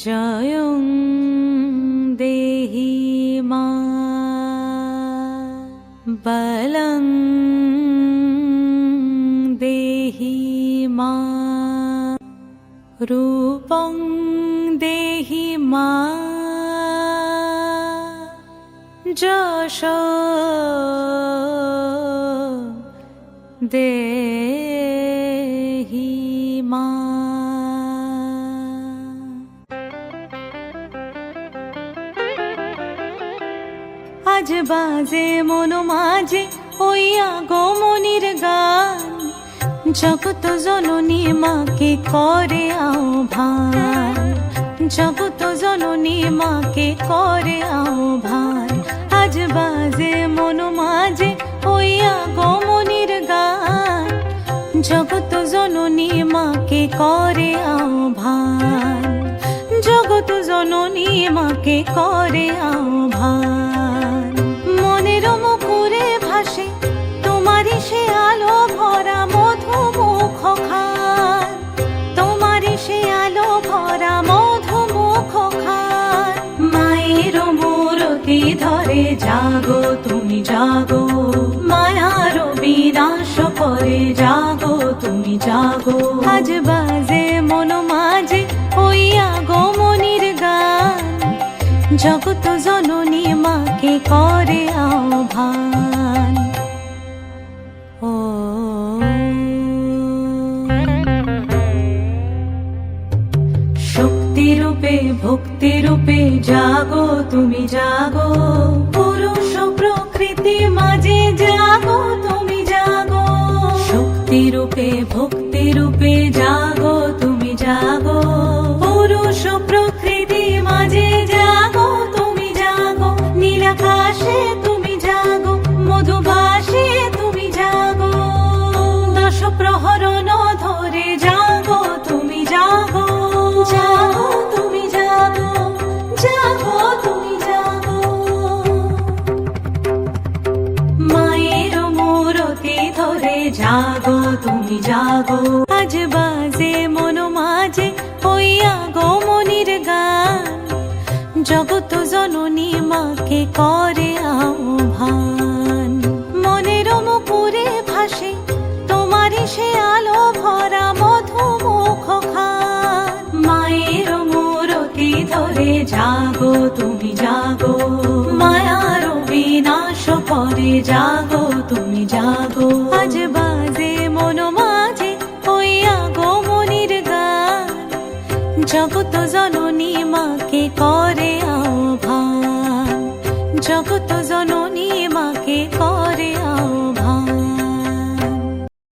জয়ং দেহি মা বলং দেহি মা রূপং দেহি মা যশ দেহি মা। আজ বাজে মন মাঝে ওই আগমনীর গান, জগত জননী মাকে করে আহ্বান, জগত জননী মাকে করে আহ্বান। আজ বাজে মন মাঝে ওই আগমনীর গান, জগত জননী মাকে করে আহ্বান, জগত জননী মাকে করে আহ্বান। মনের মুখরে ভাসে তোমারই সে আলো ভরা মধুমুখ খান, তোমারই সে আলো ভরা মধুমুখ খান। মায়ের মূরতি ধরে জাগো তুমি জাগো, মায়ার বিনাশ করে জাগো তুমি জাগো। আজ বাজে মন মাঝে ওই আগমনীর গান, জগত জননী মাকে করে আহ্বান। ও শক্তি রূপে ভক্তি রূপে জাগো তুমি জাগো, পুরুষ প্রকৃতি মাঝে জাগো তুমি জাগো। শক্তি রূপে ভক্তি রূপে জাগো তুমি জাগো, পুরুষ প্রকৃতি মাঝে জাগো তুমি জাগো। নীলাকাশে তুমি জাগো, মধুভাসে তুমি জাগো, দশ প্রহরণ ধরে জাগো তুমি জাগো, জাগো তুমি জাগো, জাগো তুমি জাগো। মায়ের মূরতি ধরে জাগো তুমি জাগো। আজ বাজে মন মাঝে ওই আগমনীর গান, জগত জননী মাকে করে আহ্বান। মনের মুখরে ভাসে তোমারই সে আলো ভরা মধুমুখ খান। মায়ের মূরতি ধরে জাগো তুমি জাগো, মায়ার বিনাশ করে জাগো তুমি জাগো। আজ বাজে মন মাঝে ওই আগমনীর গান, জগত জননী মাকে করে আহ্বান, জগত